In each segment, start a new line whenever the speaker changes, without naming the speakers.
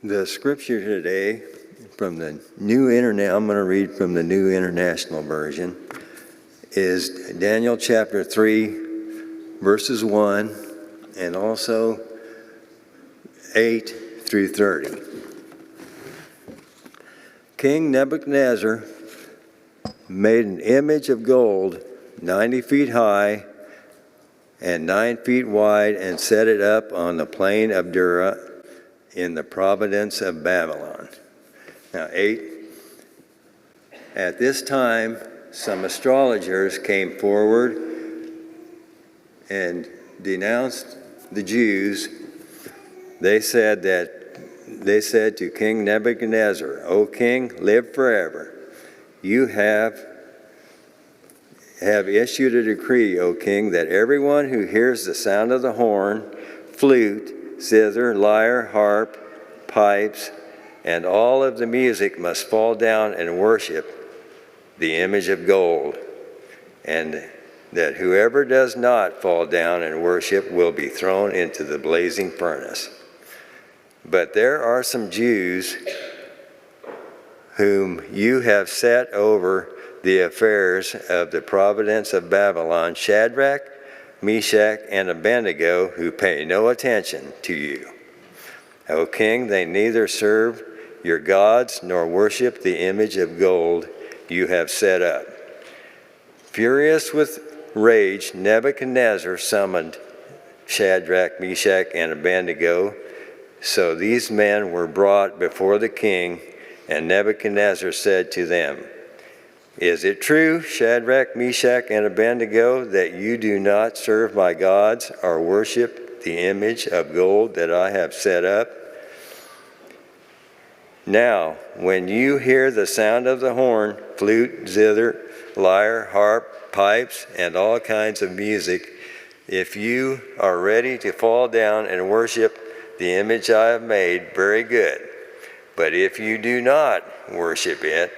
The scripture today from the New International, I'm going to read from the New International Version, is Daniel chapter 3, verses 1, and also 8 through 30. King Nebuchadnezzar made an image of gold 90 feet high and 9 feet wide and set it up on the plain of Dura in the province of Babylon. Now, 8. At this time, some astrologers came forward and denounced the Jews. They said to King Nebuchadnezzar, "O king, live forever. You have issued a decree, O king, that everyone who hears the sound of the horn, flute, zither, lyre, harp, pipes, and all of the music must fall down and worship the image of gold, and that whoever does not fall down and worship will be thrown into the blazing furnace. But there are some Jews whom you have set over the affairs of the province of Babylon, Shadrach, Meshach, and Abednego, who pay no attention to you. O king, they neither serve your gods nor worship the image of gold you have set up." Furious with rage, Nebuchadnezzar summoned Shadrach, Meshach, and Abednego. So these men were brought before the king, and Nebuchadnezzar said to them, "Is it true, Shadrach, Meshach, and Abednego, that you do not serve my gods or worship the image of gold that I have set up? Now, when you hear the sound of the horn, flute, zither, lyre, harp, pipes, and all kinds of music, if you are ready to fall down and worship the image I have made, very good. But if you do not worship it,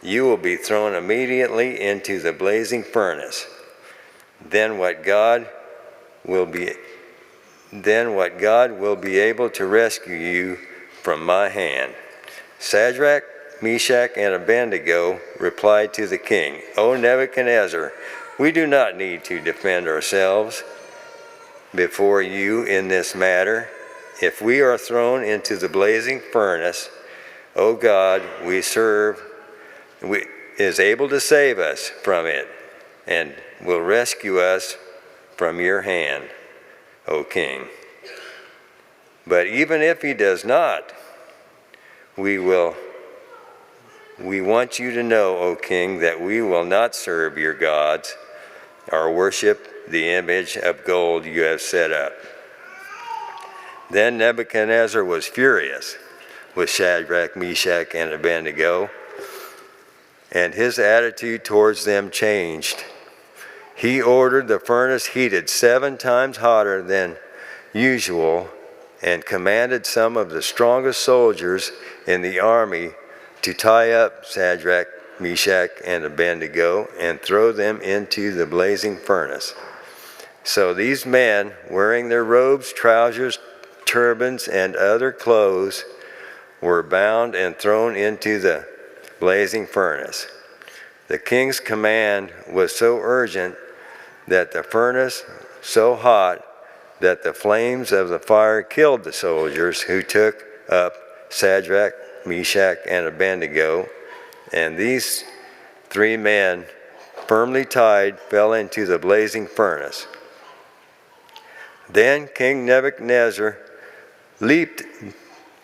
you will be thrown immediately into the blazing furnace. Then what God will be able to rescue you from my hand." Shadrach, Meshach, and Abednego replied to the king, "O Nebuchadnezzar, we do not need to defend ourselves before you in this matter. If we are thrown into the blazing furnace, O God, we serve is able to save us from it and will rescue us from your hand, O king. But even if he does not, we want you to know, O king, that we will not serve your gods or worship the image of gold you have set up." Then Nebuchadnezzar was furious with Shadrach, Meshach, and Abednego, and his attitude towards them changed. He ordered the furnace heated 7 times hotter than usual and commanded some of the strongest soldiers in the army to tie up Shadrach, Meshach, and Abednego and throw them into the blazing furnace. So these men, wearing their robes, trousers, turbans, and other clothes, were bound and thrown into the blazing furnace. The king's command was so urgent that the furnace so hot that the flames of the fire killed the soldiers who took up Shadrach, Meshach, and Abednego, and these 3 men, firmly tied, fell into the blazing furnace. Then King Nebuchadnezzar leaped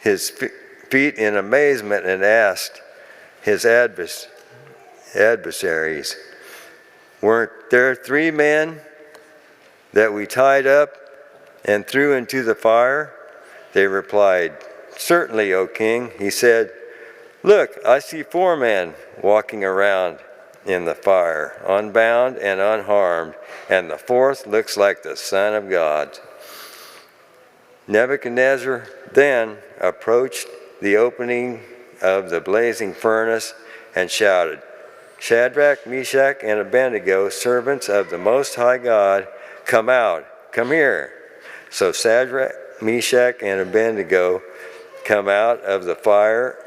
his feet in amazement and asked his adversaries, "Weren't there 3 men that we tied up and threw into the fire?" They replied, "Certainly, O king." He said, "Look, I see 4 men walking around in the fire, unbound and unharmed, and the 4th looks like the Son of God." Nebuchadnezzar then approached the opening of the blazing furnace and shouted, "Shadrach, Meshach, and Abednego, servants of the Most High God, come out, come here." So Shadrach, Meshach, and Abednego come out of the fire,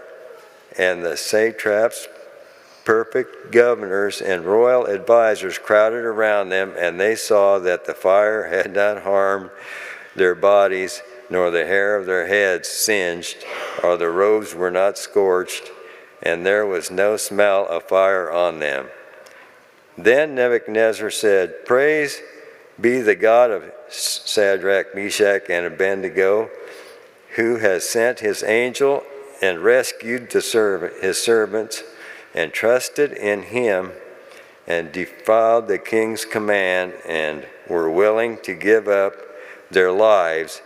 and the satraps, perfect governors, and royal advisors crowded around them, and they saw that the fire had not harmed their bodies, nor the hair of their heads singed, or the robes were not scorched, and there was no smell of fire on them. Then Nebuchadnezzar said, "Praise be the God of Shadrach, Meshach, and Abednego, who has sent his angel and rescued his servants, and trusted in him, and defied the king's command, and were willing to give up their lives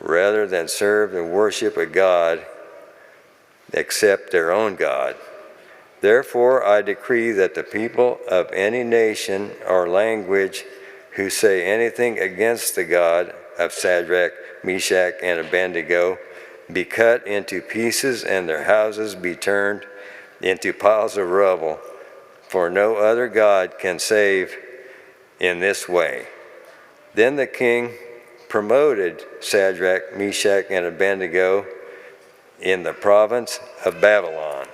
rather than serve and worship a God except their own God. Therefore I decree that the people of any nation or language who say anything against the God of Shadrach, Meshach, and Abednego be cut into pieces, and their houses be turned into piles of rubble, for no other God can save in this way." Then the king promoted Shadrach, Meshach, and Abednego in the province of Babylon.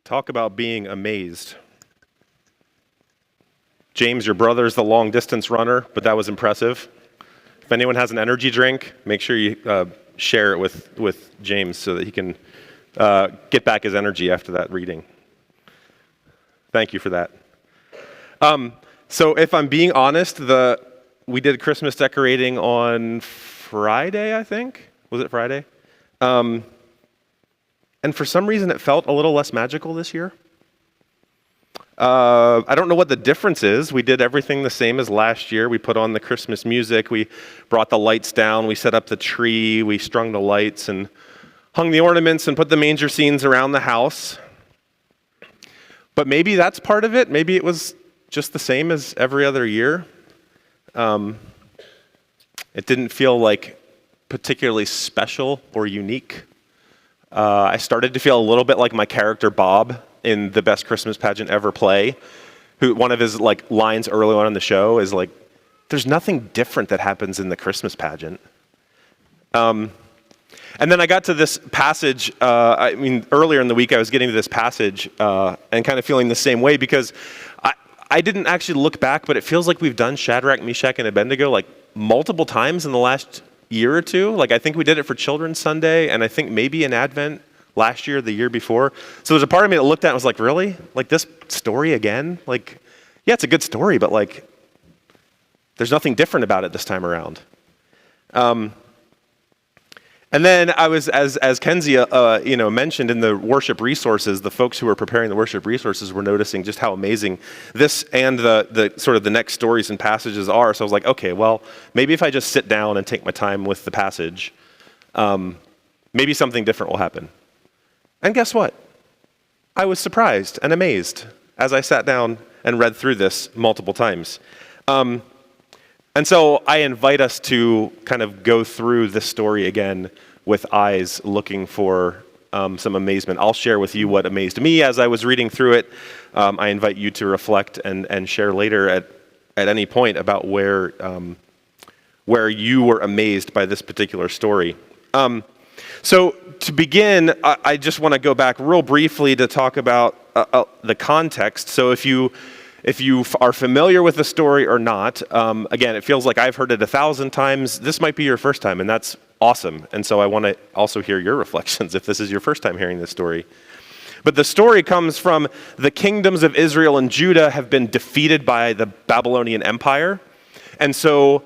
Talk about being amazed. James, your brother's the long-distance runner, but that was impressive. If anyone has an energy drink, make sure you share it with James so that he can get back his energy after that reading. Thank you for that. So if I'm being honest, we did Christmas decorating on Friday, I think. Was it Friday? And for some reason, it felt a little less magical this year. I don't know what the difference is. We did everything the same as last year. We put on the Christmas music. We brought the lights down. We set up the tree. We strung the lights and hung the ornaments and put the manger scenes around the house. But maybe that's part of it. Maybe it was just the same as every other year. It didn't feel like particularly special or unique. I started to feel a little bit like my character Bob in the Best Christmas Pageant Ever play, who one of his lines early on in the show is like, "There's nothing different that happens in the Christmas pageant." And then I got to this passage. Earlier in the week I was getting to this passage and kind of feeling the same way because I didn't actually look back, but it feels like we've done Shadrach, Meshach, and Abednego multiple times in the last year or two. I think we did it for Children's Sunday, and I think maybe in Advent last year, the year before. So there's a part of me that looked at it and was like, really? This story again? Yeah, it's a good story, but there's nothing different about it this time around. And then I was, as Kenzie mentioned in the worship resources, the folks who were preparing the worship resources were noticing just how amazing this and the sort of the next stories and passages are. So I was like, okay, well, maybe if I just sit down and take my time with the passage, maybe something different will happen. And guess what? I was surprised and amazed as I sat down and read through this multiple times. And so I invite us to kind of go through this story again with eyes looking for some amazement. I'll share with you what amazed me as I was reading through it. I invite you to reflect and share later at any point about where you were amazed by this particular story. So to begin, I just want to go back real briefly to talk about the context. So if you are familiar with the story or not, again, it feels like I've heard it 1,000 times. This might be your first time, and that's awesome. And so I want to also hear your reflections if this is your first time hearing this story. But the story comes from the kingdoms of Israel and Judah have been defeated by the Babylonian Empire. And so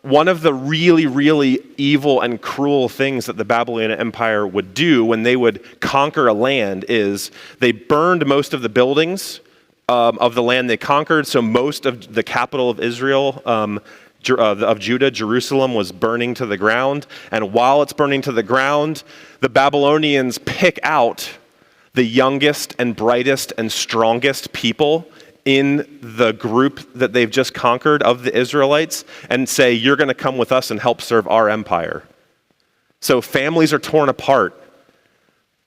one of the really, really evil and cruel things that the Babylonian Empire would do when they would conquer a land is they burned most of the buildings of the land they conquered. So most of the capital of Israel, of Judah, Jerusalem, was burning to the ground. And while it's burning to the ground, the Babylonians pick out the youngest and brightest and strongest people in the group that they've just conquered of the Israelites and say, you're going to come with us and help serve our empire. So families are torn apart.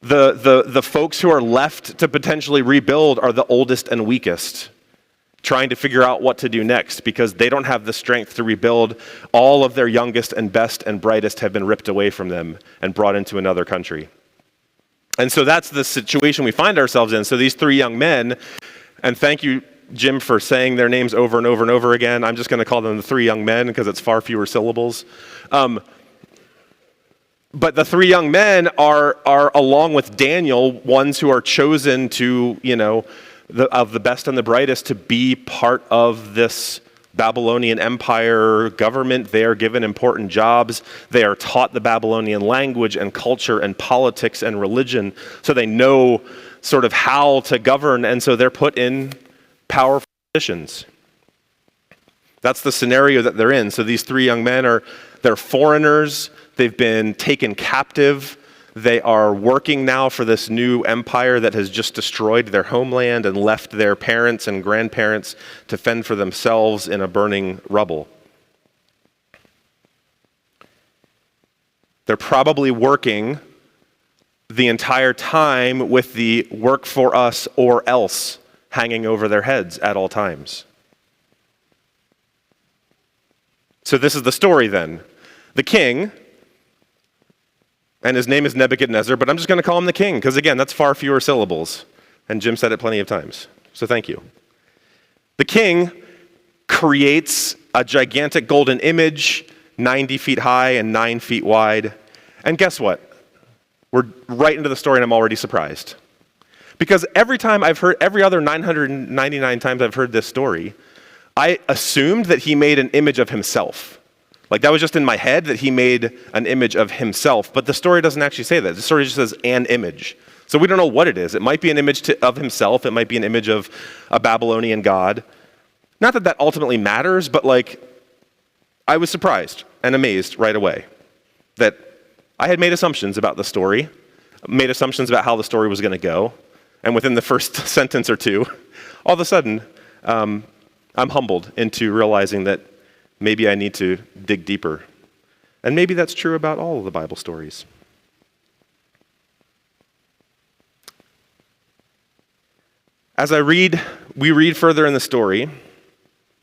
The folks who are left to potentially rebuild are the oldest and weakest, trying to figure out what to do next because they don't have the strength to rebuild. All of their youngest and best and brightest have been ripped away from them and brought into another country. And so that's the situation we find ourselves in. So these three young men, and thank you, Jim, for saying their names over and over and over again. I'm just going to call them the three young men because it's far fewer syllables. But the three young men are along with Daniel, ones who are chosen to, of the best and the brightest to be part of this Babylonian Empire government. They are given important jobs. They are taught the Babylonian language and culture and politics and religion, so they know sort of how to govern, and so they're put in powerful positions. That's the scenario that they're in. So these three young men they're foreigners. They've been taken captive. They are working now for this new empire that has just destroyed their homeland and left their parents and grandparents to fend for themselves in a burning rubble. They're probably working the entire time with the "work for us or else" hanging over their heads at all times. So this is the story then. The king, and his name is Nebuchadnezzar, but I'm just going to call him the king because, again, that's far fewer syllables. And Jim said it plenty of times, so thank you. The king creates a gigantic golden image, 90 feet high and 9 feet wide. And guess what? We're right into the story and I'm already surprised. Because every other 999 times I've heard this story, I assumed that he made an image of himself. Like that was just in my head that he made an image of himself, but the story doesn't actually say that. The story just says an image. So we don't know what it is. It might be an image of himself. It might be an image of a Babylonian god. Not that that ultimately matters, but I was surprised and amazed right away that I had made assumptions about the story, made assumptions about how the story was going to go, and within the first sentence or two, all of a sudden, I'm humbled into realizing that maybe I need to dig deeper. And maybe that's true about all of the Bible stories. As we read further in the story,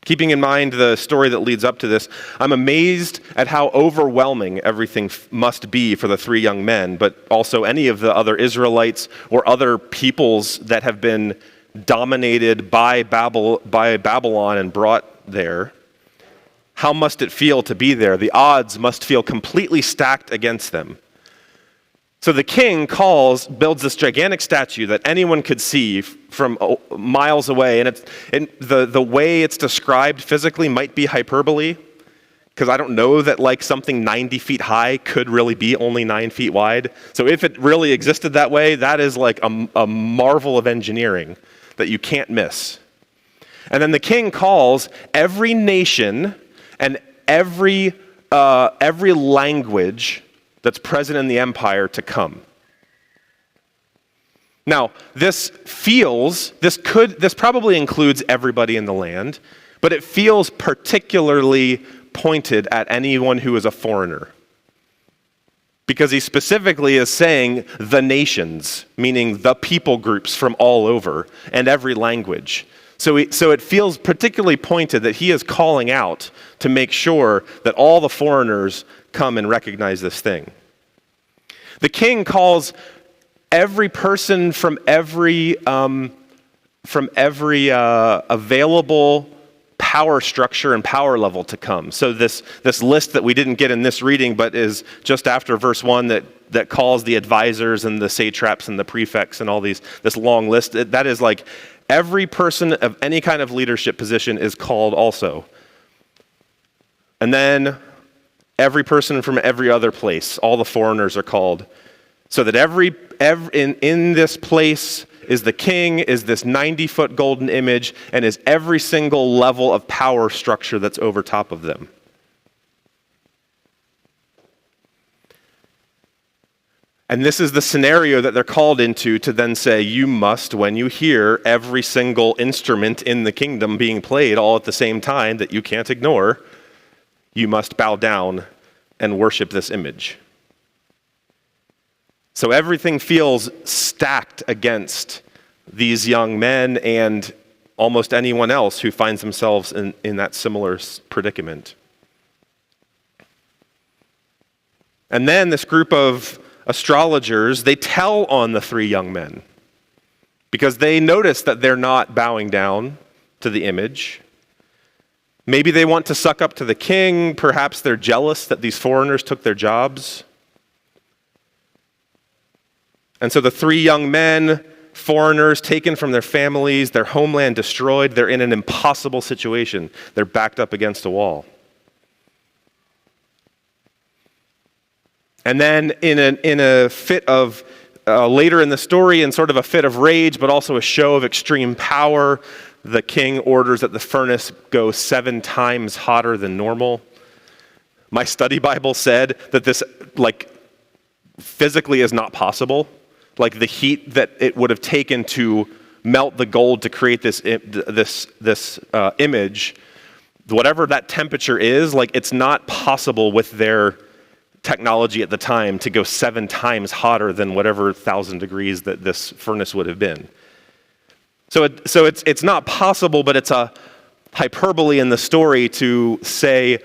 keeping in mind the story that leads up to this, I'm amazed at how overwhelming everything must be for the three young men, but also any of the other Israelites or other peoples that have been dominated by Babylon and brought there. How must it feel to be there? The odds must feel completely stacked against them. So the king builds this gigantic statue that anyone could see from miles away, and the way it's described physically might be hyperbole, because I don't know that something 90 feet high could really be only 9 feet wide. So if it really existed that way, that is a marvel of engineering that you can't miss. And then the king calls every nation and every language that's present in the empire to come. Now, this probably includes everybody in the land, but it feels particularly pointed at anyone who is a foreigner. Because he specifically is saying the nations, meaning the people groups from all over, and every language. So it feels particularly pointed that he is calling out to make sure that all the foreigners come and recognize this thing. The king calls every person from every available power structure and power level to come. So this list that we didn't get in this reading, but is just after verse 1 that calls the advisors and the satraps and the prefects and all this long list, that is every person of any kind of leadership position is called also. And then every person from every other place, all the foreigners are called. So that in this place is the king, is this 90-foot golden image, and is every single level of power structure that's over top of them. And this is the scenario that they're called into to then say, you must, when you hear every single instrument in the kingdom being played all at the same time that you can't ignore, you must bow down and worship this image. So everything feels stacked against these young men and almost anyone else who finds themselves in that similar predicament. And then this group of astrologers, they tell on the three young men because they notice that they're not bowing down to the image. Maybe they want to suck up to the king. Perhaps they're jealous that these foreigners took their jobs. And so the three young men, foreigners taken from their families, their homeland destroyed, they're in an impossible situation. They're backed up against a wall. And then in a fit of, later in the story, in sort of a fit of rage, but also a show of extreme power, the king orders that the furnace go 7 times hotter than normal. My study Bible said that this, physically is not possible. Like the heat that it would have taken to melt the gold to create this image, whatever that temperature is, it's not possible with their technology at the time to go 7 times hotter than whatever 1,000 degrees that this furnace would have been. So it's not possible, but it's a hyperbole in the story to say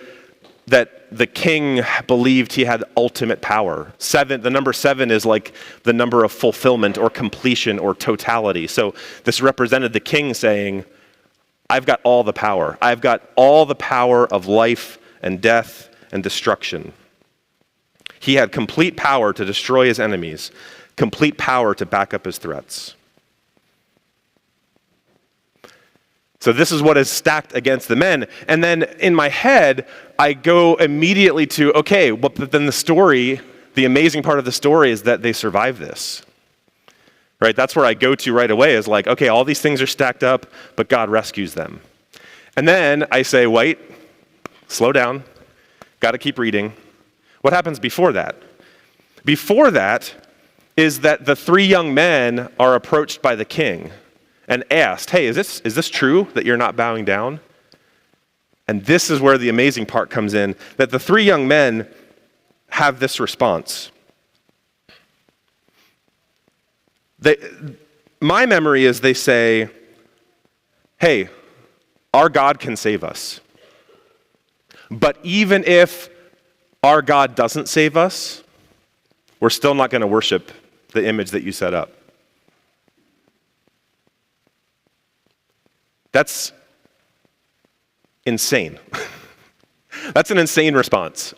that the king believed he had ultimate power. The number 7 is like the number of fulfillment or completion or totality. So this represented the king saying, I've got all the power. I've got all the power of life and death and destruction. He had complete power to destroy his enemies, complete power to back up his threats. So this is what is stacked against the men. And then in my head, I go immediately to, okay, well, but then the story, the amazing part of the story is that they survive this. Right? That's where I go to right away is okay, all these things are stacked up, but God rescues them. And then I say, wait, slow down, got to keep reading. What happens before that? Before that is that the 3 young men are approached by the king and asked, hey, is this true that you're not bowing down? And this is where the amazing part comes in, that the 3 young men have this response. My memory is they say, hey, our God can save us. But even if our God doesn't save us, we're still not going to worship the image that you set up. That's insane. That's an insane response.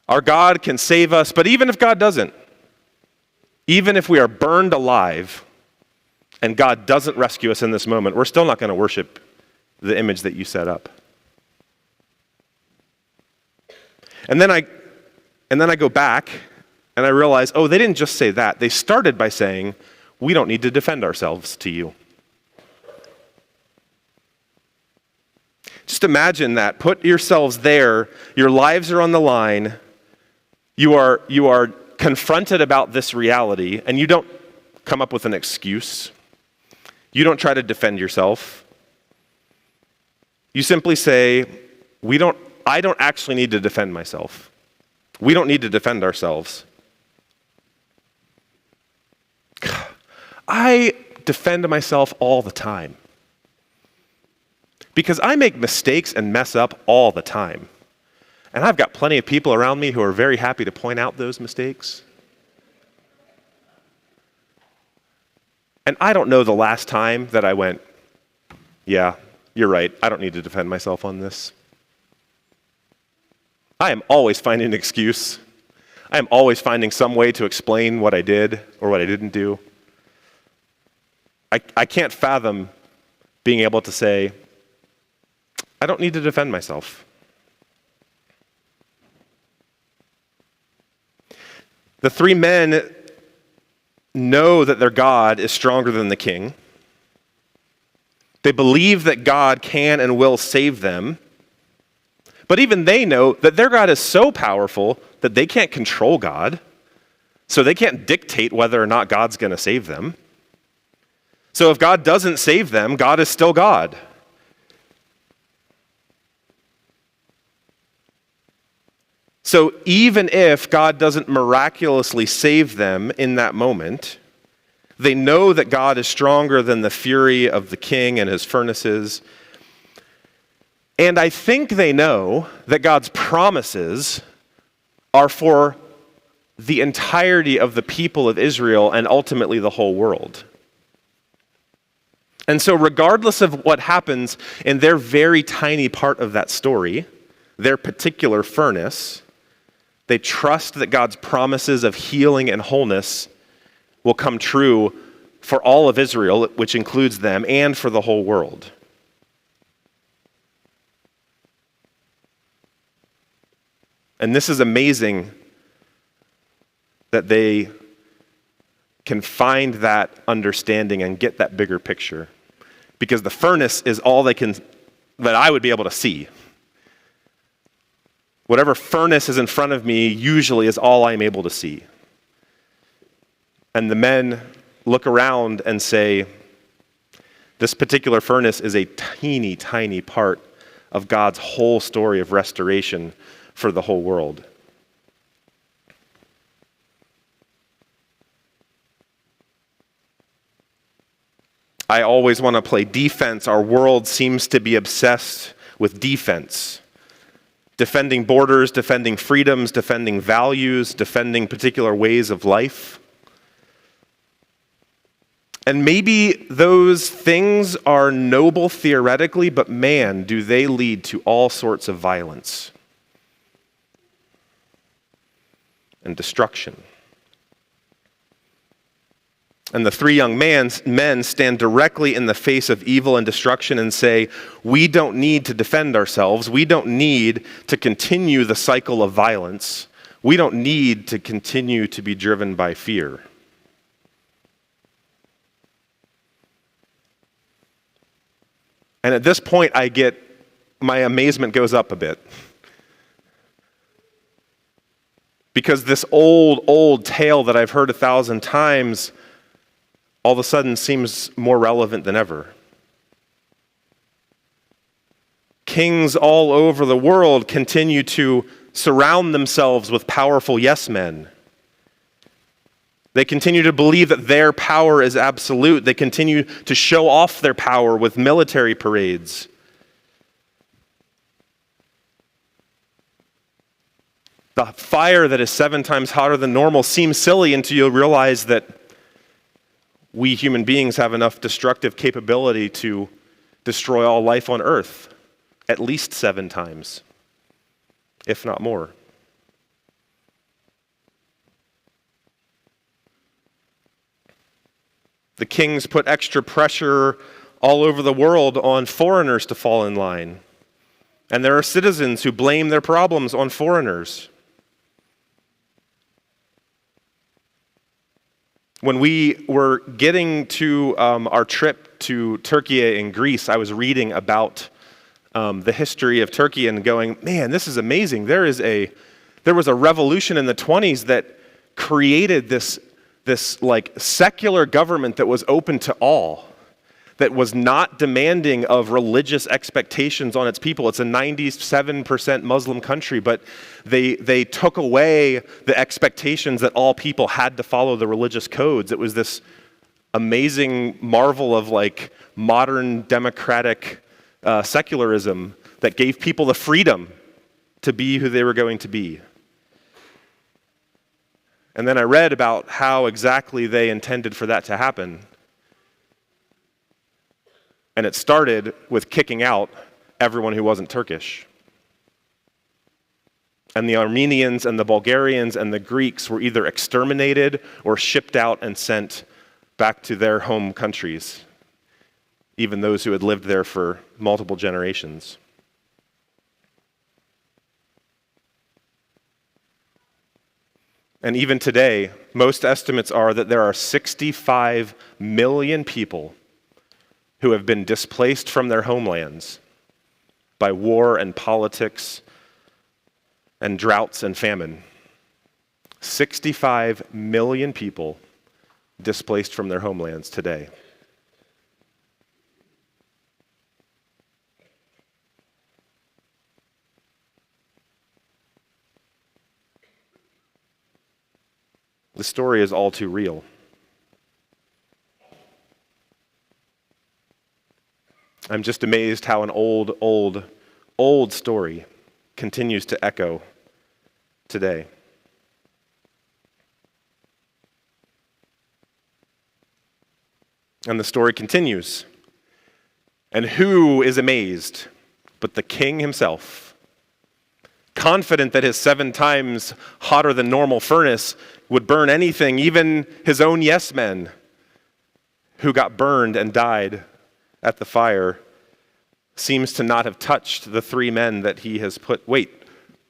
Our God can save us, but even if God doesn't, even if we are burned alive and God doesn't rescue us in this moment, we're still not going to worship the image that you set up. And then I go back and I realize, oh, they didn't just say that. They started by saying, we don't need to defend ourselves to you. Just imagine that. Put yourselves there. Your lives are on the line. You are confronted about this reality, and you don't come up with an excuse. You don't try to defend yourself. You simply say, I don't actually need to defend myself. We don't need to defend ourselves. I defend myself all the time. Because I make mistakes and mess up all the time. And I've got plenty of people around me who are very happy to point out those mistakes. And I don't know the last time that I went, yeah, you're right, I don't need to defend myself on this. I am always finding an excuse. I am always finding some way to explain what I did or what I didn't do. I can't fathom being able to say, I don't need to defend myself. The 3 men know that their God is stronger than the king. They believe that God can and will save them. But even they know that their God is so powerful that they can't control God. So they can't dictate whether or not God's going to save them. So if God doesn't save them, God is still God. So so even if God doesn't miraculously save them in that moment, they know that God is stronger than the fury of the king and his furnaces. And I think they know that God's promises are for the entirety of the people of Israel and ultimately the whole world. And so regardless of what happens in their very tiny part of that story, their particular furnace, they trust that God's promises of healing and wholeness will come true for all of Israel, which includes them, and for the whole world. And this is amazing that they can find that understanding and get that bigger picture. Because the furnace is all that I would be able to see. Whatever furnace is in front of me usually is all I'm able to see. And the men look around and say, this particular furnace is a teeny, tiny part of God's whole story of restoration for the whole world. I always want to play defense. Our world seems to be obsessed with defense. Defending borders, defending freedoms, defending values, defending particular ways of life. And maybe those things are noble theoretically, but man, do they lead to all sorts of violence and destruction. And the three young men stand directly in the face of evil and destruction and say, we don't need to defend ourselves. We don't need to continue the cycle of violence. We don't need to continue to be driven by fear. And at this point, my amazement goes up a bit. Because this old tale that I've heard 1,000 times all of a sudden seems more relevant than ever. Kings all over the world continue to surround themselves with powerful yes men. They continue to believe that their power is absolute. They continue to show off their power with military parades. The fire that is 7 times hotter than normal seems silly until you realize that we human beings have enough destructive capability to destroy all life on earth at least 7 times, if not more. The kings put extra pressure all over the world on foreigners to fall in line. And there are citizens who blame their problems on foreigners. When we were getting to our trip to Turkey and Greece, I was reading about the history of Turkey and going, man, this is amazing. There was a revolution in the 1920s that created this like secular government that was open to all, that was not demanding of religious expectations on its people. It's a 97% Muslim country, but they took away the expectations that all people had to follow the religious codes. It was this amazing marvel of like modern democratic secularism that gave people the freedom to be who they were going to be. And then I read about how exactly they intended for that to happen. And it started with kicking out everyone who wasn't Turkish. And the Armenians and the Bulgarians and the Greeks were either exterminated or shipped out and sent back to their home countries, even those who had lived there for multiple generations. And even today, most estimates are that there are 65 million people who have been displaced from their homelands by war and politics and droughts and famine. 65 million people displaced from their homelands today. The story is all too real. I'm just amazed how an old story continues to echo today. And the story continues. And who is amazed but the king himself, confident that his 7 times hotter than normal furnace would burn anything, even his own yes men who got burned and died at the fire, seems to not have touched the 3 men that he has put,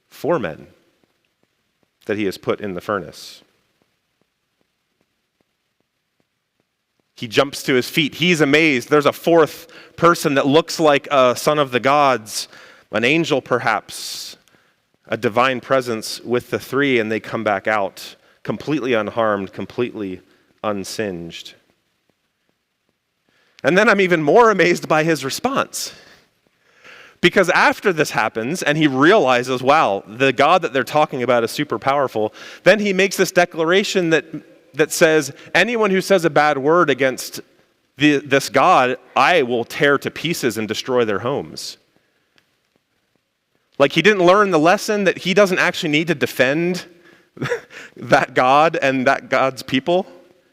4 men that he has put in the furnace. He jumps to his feet. He's amazed. There's a 4th person that looks like a son of the gods, an angel perhaps, a divine presence with the 3, and they come back out completely unharmed, completely unsinged. And then I'm even more amazed by his response. Because after this happens, and he realizes, wow, the God that they're talking about is super powerful, then he makes this declaration that says, anyone who says a bad word against this God, I will tear to pieces and destroy their homes. Like he didn't learn the lesson that he doesn't actually need to defend that God and that God's people,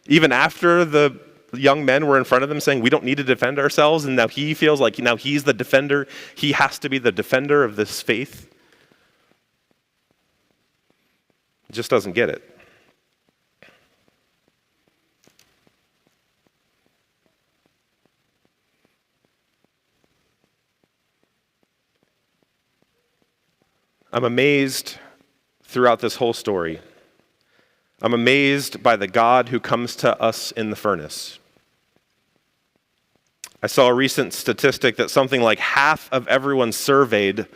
even after the young men were in front of him saying, we don't need to defend ourselves, and now he feels like now he's the defender. He has to be the defender of this faith. Just doesn't get it. I'm amazed throughout this whole story. I'm amazed by the God who comes to us in the furnace. I saw a recent statistic that something like half of everyone surveyed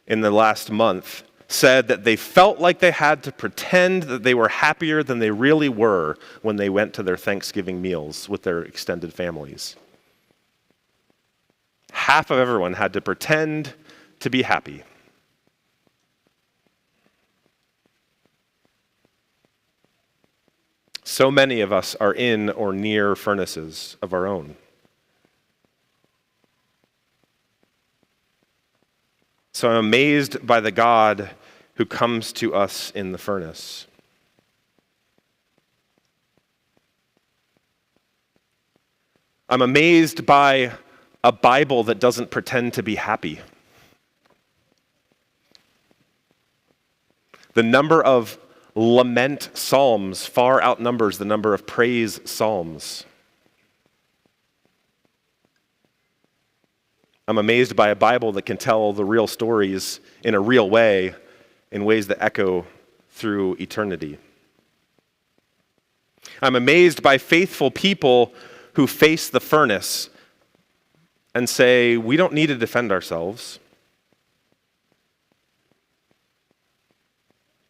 in the last month said that they felt like they had to pretend that they were happier than they really were when they went to their Thanksgiving meals with their extended families. Half of everyone had to pretend to be happy. So many of us are in or near furnaces of our own. So I'm amazed by the God who comes to us in the furnace. I'm amazed by a Bible that doesn't pretend to be happy. The number of lament psalms far outnumbers the number of praise psalms. I'm amazed by a Bible that can tell the real stories in a real way, in ways that echo through eternity. I'm amazed by faithful people who face the furnace and say, we don't need to defend ourselves.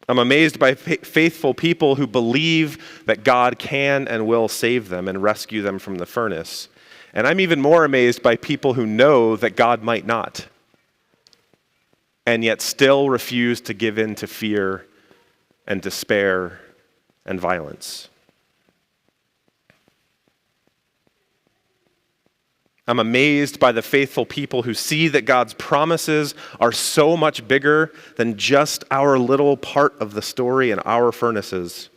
I'm amazed by faithful people who believe that God can and will save them and rescue them from the furnace. And I'm even more amazed by people who know that God might not, and yet still refuse to give in to fear and despair and violence. I'm amazed by the faithful people who see that God's promises are so much bigger than just our little part of the story and our furnaces.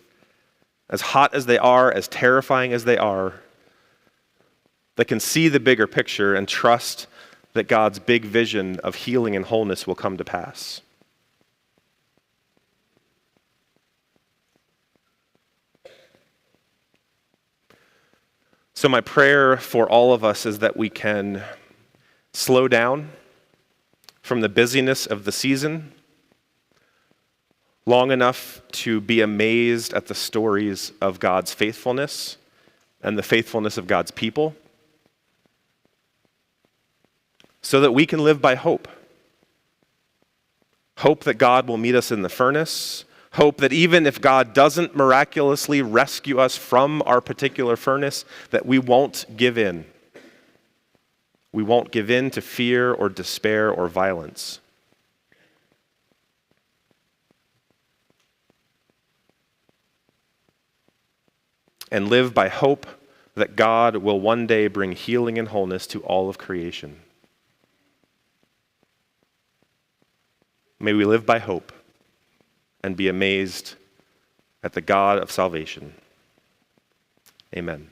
As hot as they are, as terrifying as they are, they can see the bigger picture and trust that God's big vision of healing and wholeness will come to pass. So my prayer for all of us is that we can slow down from the busyness of the season long enough to be amazed at the stories of God's faithfulness and the faithfulness of God's people, so that we can live by hope. Hope that God will meet us in the furnace. Hope that even if God doesn't miraculously rescue us from our particular furnace, that we won't give in. We won't give in to fear or despair or violence. and live by hope that God will one day bring healing and wholeness to all of creation. May we live by hope and be amazed at the God of salvation. Amen.